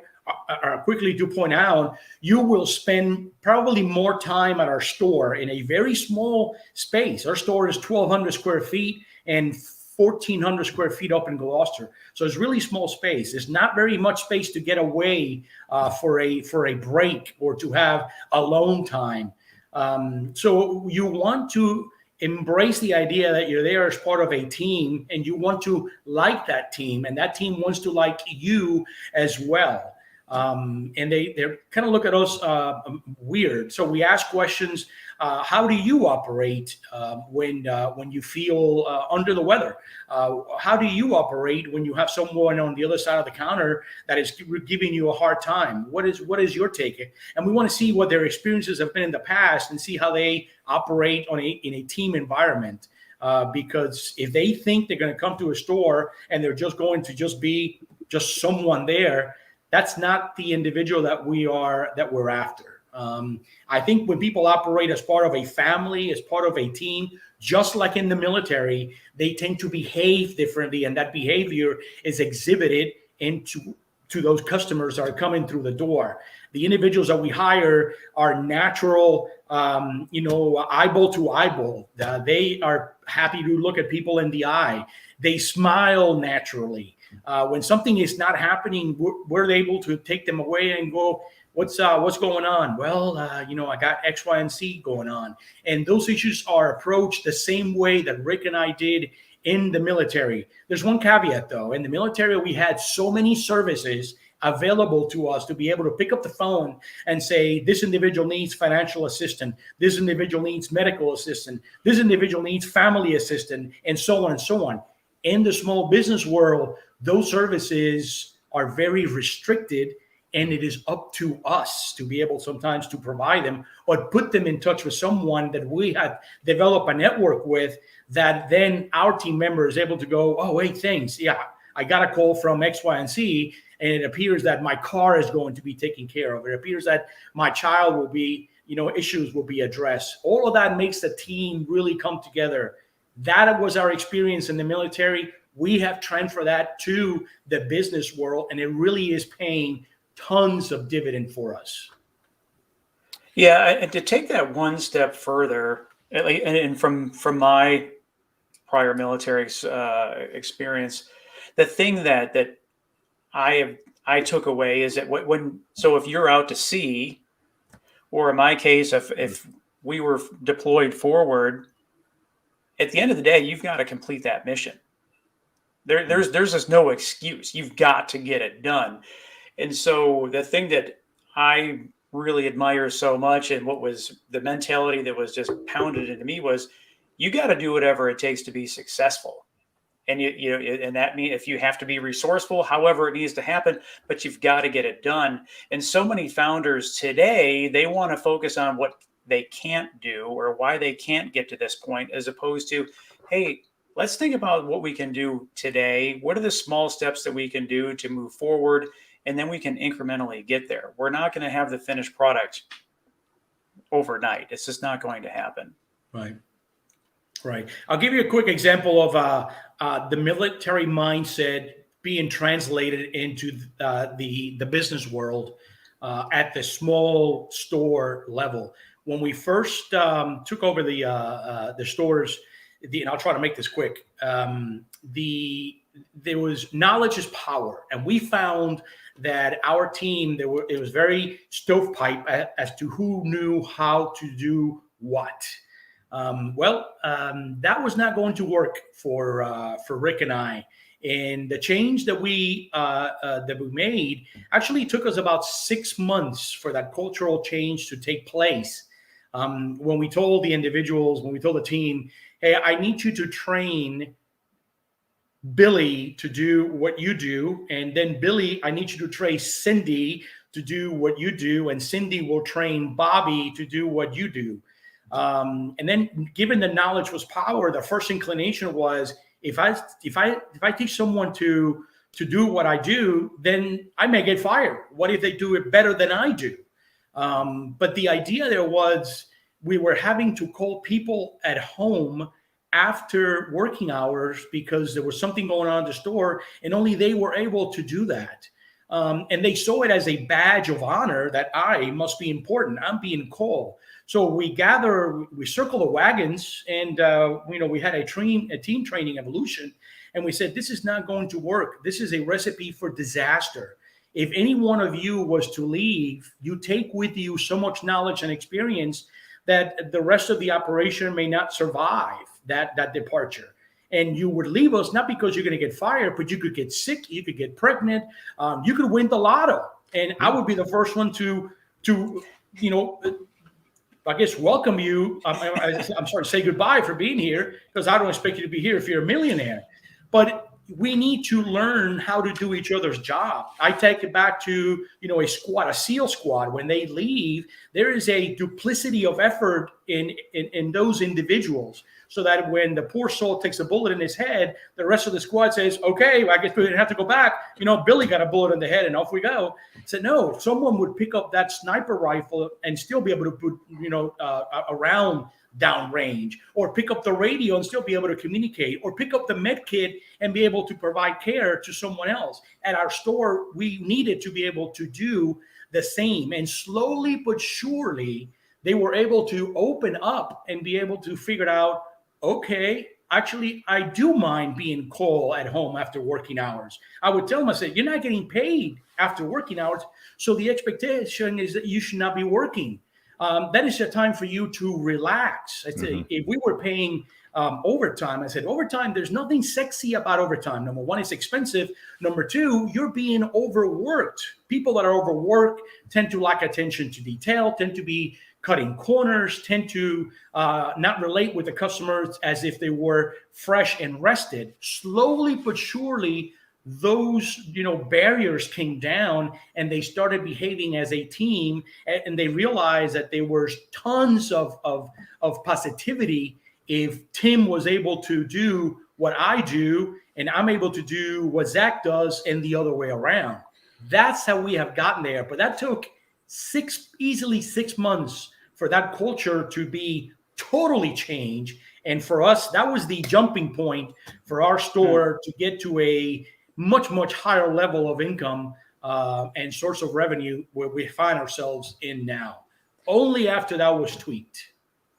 [SPEAKER 2] are quickly to point out, you will spend probably more time at our store in a very small space. Our store is 1,200 square feet and 1,400 square feet up in Gloucester. So it's really small space. There's not very much space to get away for a break or to have alone time. So you want to embrace the idea that you're there as part of a team, and you want to like that team, and that team wants to like you as well. And they kind of look at us weird. So we ask questions. How do you operate when you feel under the weather? How do you operate when you have someone on the other side of the counter that is giving you a hard time? What is your take? And we want to see what their experiences have been in the past and see how they operate in a team environment. Because if they think they're going to come to a store and they're just going to just be just someone there, that's not the individual that we're after. I think when people operate as part of a family, as part of a team, just like in the military, they tend to behave differently, and that behavior is exhibited to those customers that are coming through the door. The individuals that we hire are natural, eyeball to eyeball. They are happy to look at people in the eye. They smile naturally. When something is not happening, we're able to take them away and go, what's going on? Well, I got X, Y, and Z going on. And those issues are approached the same way that Rick and I did in the military. There's one caveat though. In the military, we had so many services available to us to be able to pick up the phone and say, this individual needs financial assistance, this individual needs medical assistance, this individual needs family assistance, and so on and so on. In the small business world, those services are very restricted, and it is up to us to be able sometimes to provide them or put them in touch with someone that we have developed a network with, that then our team member is able to go, oh, wait, thanks. Yeah, I got a call from X, Y, and Z, and it appears that my car is going to be taken care of. It appears that my child will be, issues will be addressed. All of that makes the team really come together. That was our experience in the military. We have transferred that to the business world, and it really is paying tons of dividend for us.
[SPEAKER 3] Yeah, and to take that one step further, and from my prior military experience, the thing that I took away is that so if you're out to sea, or in my case, if we were deployed forward, at the end of the day, you've got to complete that mission. There's just no excuse. You've got to get it done. And so the thing that I really admire so much, and what was the mentality that was just pounded into me, was you got to do whatever it takes to be successful. And and that means if you have to be resourceful, however it needs to happen, but you've got to get it done. And so many founders today, they want to focus on what they can't do or why they can't get to this point, as opposed to, hey, let's think about what we can do today. What are the small steps that we can do to move forward? And then we can incrementally get there. We're not going to have the finished product overnight. It's just not going to happen.
[SPEAKER 2] Right. Right. I'll give you a quick example of the military mindset being translated into the business world at the small store level. When we first took over the stores, and I'll try to make this quick, there was knowledge is power. And we found that our team, it was very stovepipe as to who knew how to do what. That was not going to work for Rick and I. And the change that we made actually took us about 6 months for that cultural change to take place. When we told the individuals, when we told the team, hey, I need you to train Billy to do what you do. And then Billy, I need you to train Cindy to do what you do. And Cindy will train Bobby to do what you do. And then given the knowledge was power, the first inclination was, if I teach someone to do what I do, then I may get fired. What if they do it better than I do? But the idea there was, we were having to call people at home after working hours because there was something going on in the store, and only they were able to do that. And they saw it as a badge of honor that I must be important. I'm being called. So we circle the wagons, and we had a team training evolution, and we said, this is not going to work. This is a recipe for disaster. If any one of you was to leave, you take with you so much knowledge and experience that the rest of the operation may not survive that departure. And you would leave us not because you're going to get fired, but you could get sick, you could get pregnant, you could win the lotto. And I would be the first one to I guess welcome you. I'm sorry, say goodbye for being here, because I don't expect you to be here if you're a millionaire. But we need to learn how to do each other's job. I take it back to, a squad, a SEAL squad. When they leave, there is a duplicity of effort in those individuals, so that when the poor soul takes a bullet in his head, the rest of the squad says, okay, I guess we didn't have to go back. Billy got a bullet in the head and off we go. So no, someone would pick up that sniper rifle and still be able to put, a round downrange, or pick up the radio and still be able to communicate, or pick up the med kit and be able to provide care to someone else. At our store, we needed to be able to do the same. And slowly but surely, they were able to open up and be able to figure out, okay, actually, I do mind being called at home after working hours. I would tell them, I said, you're not getting paid after working hours, so the expectation is that you should not be working. that is a time for you to relax. I'd say if we were paying overtime, I said, overtime, there's nothing sexy about overtime. Number one, it's expensive. Number two, you're being overworked. People that are overworked tend to lack attention to detail, tend to be cutting corners, tend to not relate with the customers as if they were fresh and rested. Slowly but surely, those barriers came down, and they started behaving as a team, and they realized that there was tons of positivity if Tim was able to do what I do, and I'm able to do what Zack does, and the other way around. That's how we have gotten there. But that took easily 6 months for that culture to be totally changed. And for us, that was the jumping point for our store to get to a much, much higher level of income and source of revenue where we find ourselves in now. Only after that was tweaked.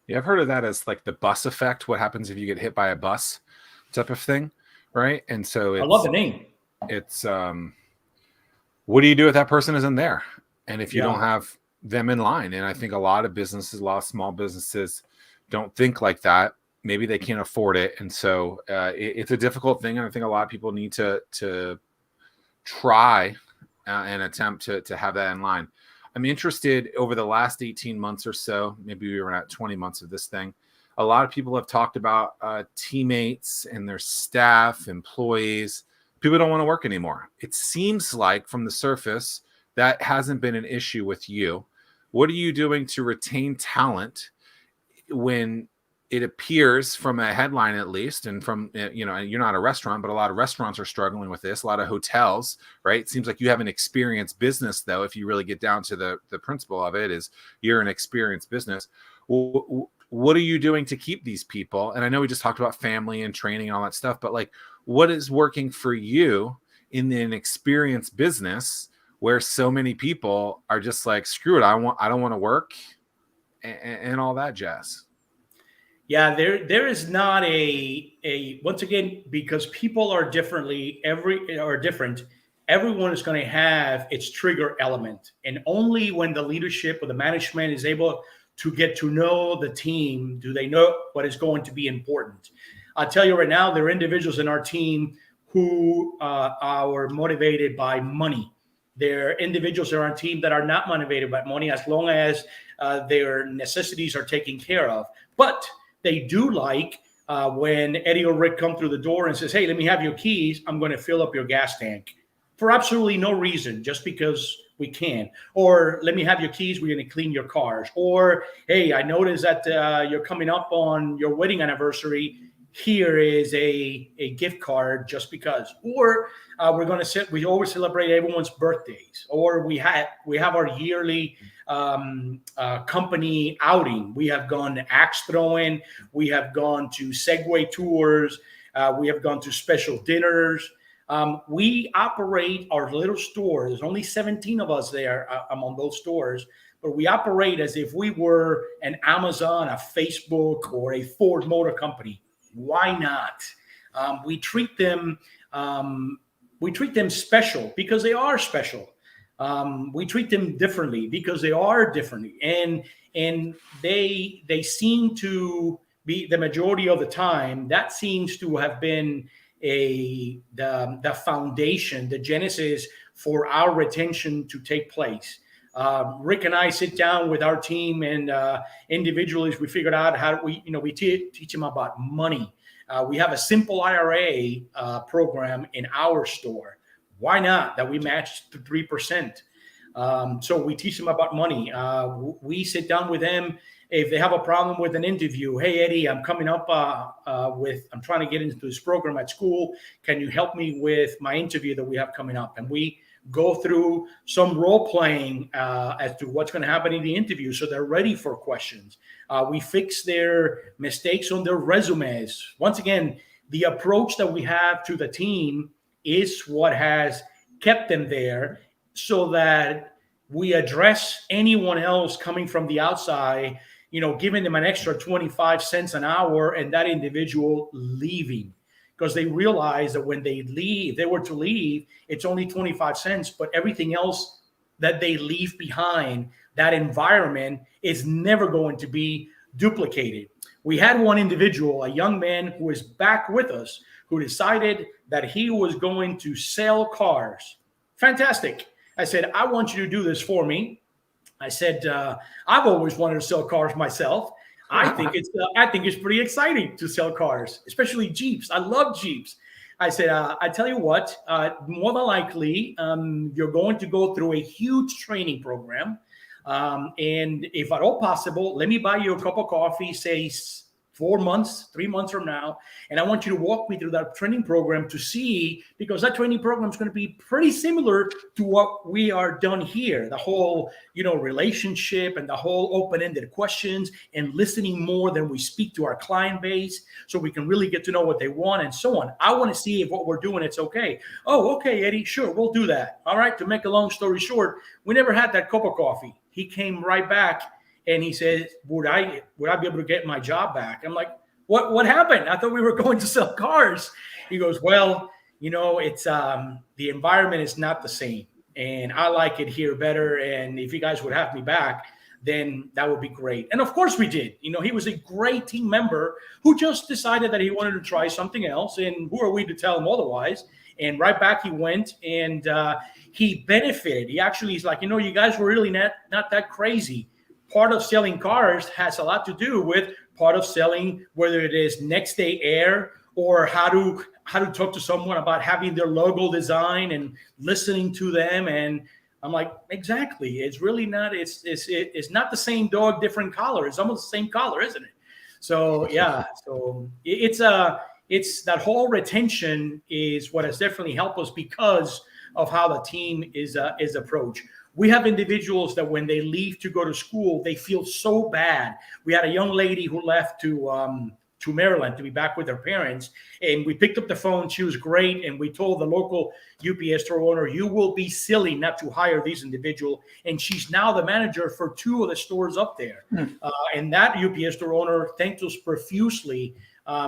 [SPEAKER 1] Yeah, I've heard of that as like the bus effect. What happens if you get hit by a bus type of thing, right? And so
[SPEAKER 2] I love the name.
[SPEAKER 1] It's what do you do if that person isn't there? And if you don't have them in line, and I think a lot of businesses, a lot of small businesses don't think like that. Maybe they can't afford it. And so it's a difficult thing. And I think a lot of people need to try and attempt to have that in line. I'm interested over the last 18 months or so, maybe we were at 20 months of this thing. A lot of people have talked about teammates and their staff, employees. People don't want to work anymore. It seems like from the surface, that hasn't been an issue with you. What are you doing to retain talent when it appears from a headline, at least, and from, you're not a restaurant, but a lot of restaurants are struggling with this, a lot of hotels, right? It seems like you have an experienced business, though. If you really get down to the principle of it, is you're an experienced business. What are you doing to keep these people? And I know we just talked about family and training and all that stuff, but like, what is working for you in an experienced business where so many people are just like, screw it, I don't want to work and all that jazz?
[SPEAKER 2] Yeah, there is not a once again, because people are different. Everyone is going to have its trigger element, and only when the leadership or the management is able to get to know the team do they know what is going to be important. I'll tell you right now, there are individuals in our team who are motivated by money. There are individuals in our team that are not motivated by money as long as their necessities are taken care of. But they do like when Eddie or Rick come through the door and says, hey, let me have your keys. I'm going to fill up your gas tank for absolutely no reason, just because we can. Or let me have your keys. We're going to clean your cars. Or, hey, I noticed that you're coming up on your wedding anniversary. Here is a gift card just because. Or we always celebrate everyone's birthdays. Or we have our yearly company outing. We have gone to axe throwing. We have gone to Segway tours. We have gone to special dinners. We operate our little store. There's only 17 of us there among those stores, but we operate as if we were an Amazon, a Facebook, or a Ford Motor Company. Why not? We treat them special because they are special. We treat them differently because they are different, and they seem to be, the majority of the time, that seems to have been the foundation, the genesis for our retention to take place. Rick and I sit down with our team, and individually, we figured out how we teach them about money. We have a simple IRA program in our store. Why not? That we match to 3%. So we teach them about money. We sit down with them. If they have a problem with an interview, hey, Eddie, I'm coming up I'm trying to get into this program at school. Can you help me with my interview that we have coming up? And we go through some role playing as to what's going to happen in the interview, so they're ready for questions. We fix their mistakes on their resumes. Once again, the approach that we have to the team is what has kept them there, so that we address anyone else coming from the outside, giving them an extra 25 cents an hour, and that individual leaving. Because they realize that when they were to leave, it's only 25 cents, but everything else that they leave behind, that environment is never going to be duplicated. We had one individual, a young man who is back with us, who decided that he was going to sell cars. Fantastic. I said, I want you to do this for me. I said, I've always wanted to sell cars myself. I think it's pretty exciting to sell cars, especially Jeeps. I love Jeeps. I said, I tell you what, more than likely, you're going to go through a huge training program. And if at all possible, let me buy you a cup of coffee, say 4 months, 3 months from now. And I want you to walk me through that training program to see, because that training program is going to be pretty similar to what we are done here. The whole, relationship and the whole open-ended questions and listening more than we speak to our client base so we can really get to know what they want and so on. I want to see if what we're doing, it's okay. Oh, okay, Eddie, sure, we'll do that. All right, to make a long story short, we never had that cup of coffee. He came right back and he said, would I be able to get my job back? I'm like, what happened? I thought we were going to sell cars. He goes, well, it's the environment is not the same. And I like it here better. And if you guys would have me back, then that would be great. And of course we did. He was a great team member who just decided that he wanted to try something else. And who are we to tell him otherwise? And right back he went, and he benefited. He's like, you guys were really not that crazy. Part of selling cars has a lot to do with part of selling, whether it is next day air or how to talk to someone about having their logo design and listening to them. And I'm like, exactly. It's really not. It's not the same dog, different collar. It's almost the same collar, isn't it? So yeah. So it's that whole retention is what has definitely helped us because of how the team is approached. We have individuals that when they leave to go to school, they feel so bad. We had a young lady who left to Maryland to be back with her parents, and we picked up the phone. She was great, and we told the local UPS store owner, you will be silly not to hire these individuals. And she's now the manager for 2 of the stores up there. And that UPS store owner thanked us profusely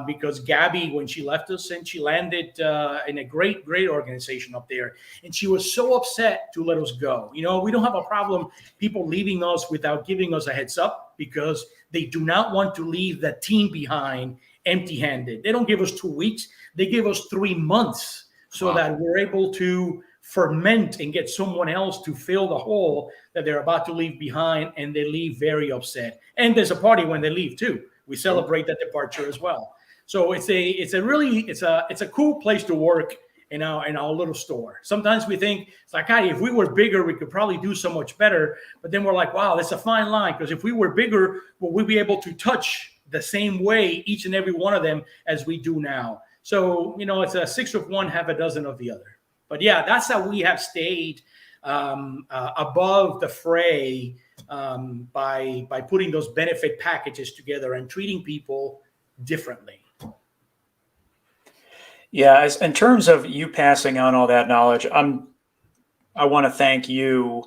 [SPEAKER 2] because Gabby, when she left us, and she landed in a great organization up there. And she was so upset to let us go. We don't have a problem people leaving us without giving us a heads up, because they do not want to leave the team behind empty-handed. They don't give us 2 weeks. They give us 3 months so that we're able to ferment and get someone else to fill the hole that they're about to leave behind, and they leave very upset. And there's a party when they leave too. We celebrate that departure as well. So it's a cool place to work in our little store. Sometimes we think it's like, hey, if we were bigger, we could probably do so much better. But then we're like, wow, that's a fine line, because if we were bigger, will we be able to touch the same way each and every one of them as we do now? So it's a 6 of one, half a dozen of the other. But yeah, that's how we have stayed above the fray by putting those benefit packages together and treating people differently.
[SPEAKER 3] Yeah, in terms of you passing on all that knowledge, I want to thank you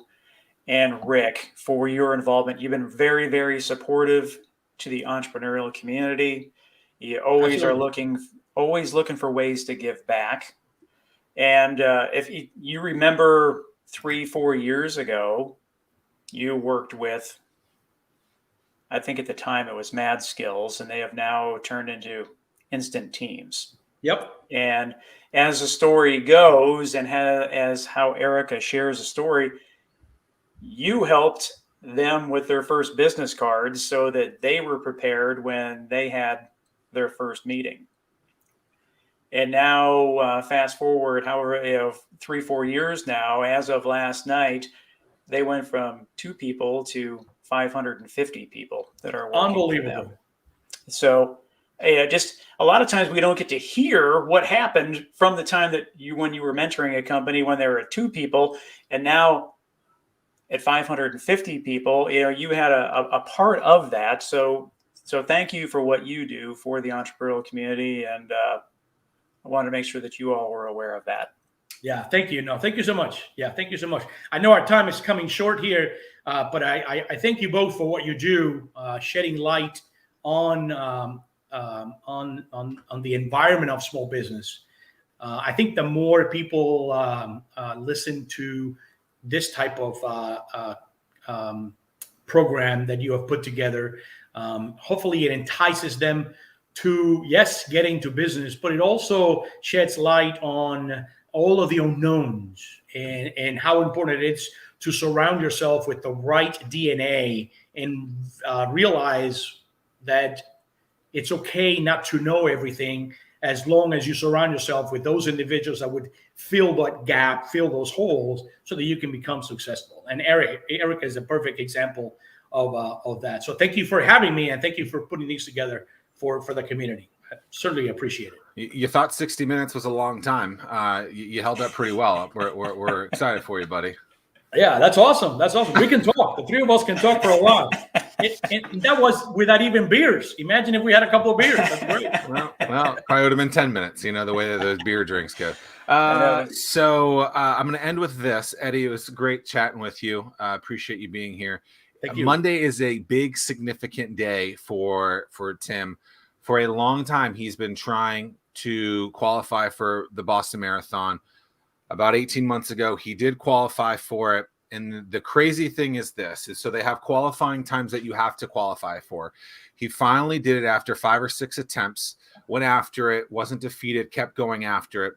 [SPEAKER 3] and Rick for your involvement. You've been very, very supportive to the entrepreneurial community. You always
[SPEAKER 2] Absolutely.
[SPEAKER 3] are looking for ways to give back. And if you remember 3-4 years ago, you worked with, I think at the time it was Mad Skills, and they have now turned into Instant Teams.
[SPEAKER 2] Yep.
[SPEAKER 3] And as the story goes, and as how Erica shares the story, you helped them with their first business cards so that they were prepared when they had their first meeting. And now, fast forward, however, 3-4 years now, as of last night, they went from 2 people to 550 people that are working.
[SPEAKER 2] Unbelievable.
[SPEAKER 3] For them. So, just a lot of times we don't get to hear what happened from the time that when you were mentoring a company when there were 2 people, and now at 550 people, you had a part of that. So thank you for what you do for the entrepreneurial community, and I wanted to make sure that you all were aware of that.
[SPEAKER 2] Yeah, thank you. No, thank you so much. Yeah, thank you so much. I know our time is coming short here, but I thank you both for what you do, shedding light on the environment of small business. I think the more people listen to this type of program that you have put together. Hopefully it entices them to, yes, get into business, but it also sheds light on all of the unknowns and how important it is to surround yourself with the right DNA and realize that it's okay not to know everything, as long as you surround yourself with those individuals that would fill that gap, fill those holes, so that you can become successful. And Eric is a perfect example of that. So thank you for having me, and thank you for putting these together for the community. I certainly appreciate it.
[SPEAKER 1] You thought 60 minutes was a long time. You held up pretty well. We're excited for you, buddy.
[SPEAKER 2] Yeah, that's awesome. That's awesome. We can talk. The three of us can talk for a while. And that was without even beers. Imagine if we had a couple of beers. That's great.
[SPEAKER 1] Well, probably would have been 10 minutes, the way that those beer drinks go. So I'm going to end with this. Eddie, it was great chatting with you. Appreciate you being here.
[SPEAKER 2] Thank you.
[SPEAKER 1] Monday is a big, significant day for Tim. For a long time, he's been trying to qualify for the Boston Marathon. About 18 months ago, he did qualify for it. And the crazy thing is so they have qualifying times that you have to qualify for. He finally did it after 5 or 6 attempts, went after it, wasn't defeated, kept going after it,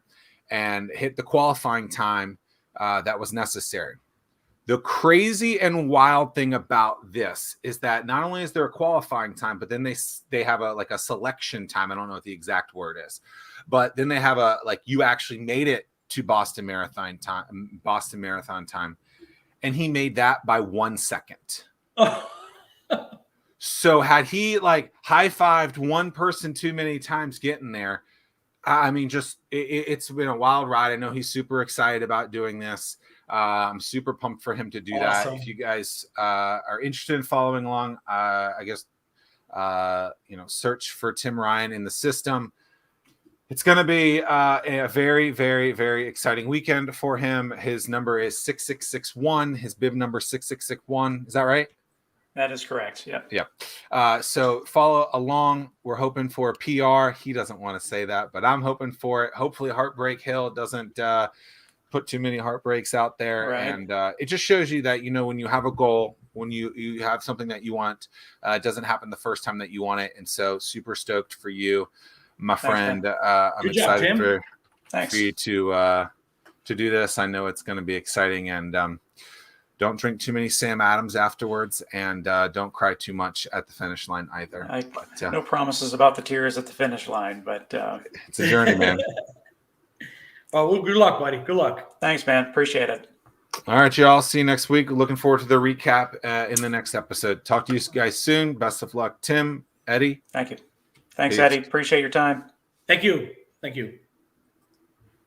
[SPEAKER 1] and hit the qualifying time that was necessary. The crazy and wild thing about this is that not only is there a qualifying time, but then they have a selection time. I don't know what the exact word is, but then they have you actually made it to Boston Marathon time. And he made that by 1 second.
[SPEAKER 2] Oh.
[SPEAKER 1] So had he high-fived one person too many times getting there, I mean, it's been a wild ride. I know he's super excited about doing this. I'm super pumped for him to do
[SPEAKER 2] Awesome.
[SPEAKER 1] that. If you guys are interested in following along, I guess, search for Tim Ryan in the system. It's going to be a very, very, very exciting weekend for him. His number is 6661. His bib number 6661. Is that right?
[SPEAKER 3] That is correct. Yeah.
[SPEAKER 1] Yeah. So follow along. We're hoping for a PR. He doesn't want to say that, but I'm hoping for it. Hopefully Heartbreak Hill doesn't put too many heartbreaks out there.
[SPEAKER 3] Right.
[SPEAKER 1] And it just shows you that, when you have a goal, when you have something that you want, it doesn't happen the first time that you want it. And so super stoked for you, my friend. I'm
[SPEAKER 2] Good job,
[SPEAKER 1] excited
[SPEAKER 2] Tim.
[SPEAKER 1] for you to do this. I know it's going to be exciting, and don't drink too many Sam Adams afterwards, and don't cry too much at the finish line either.
[SPEAKER 3] No promises about the tears at the finish line, but
[SPEAKER 1] it's a journey, man.
[SPEAKER 2] Well, good luck, buddy. Good luck.
[SPEAKER 3] Thanks, man. Appreciate it.
[SPEAKER 1] All right, y'all. See you next week. Looking forward to the recap in the next episode. Talk to you guys soon. Best of luck, Tim, Eddie.
[SPEAKER 3] Thank you. Thanks,
[SPEAKER 1] Peace.
[SPEAKER 3] Eddie. Appreciate your time.
[SPEAKER 2] Thank you. Thank you.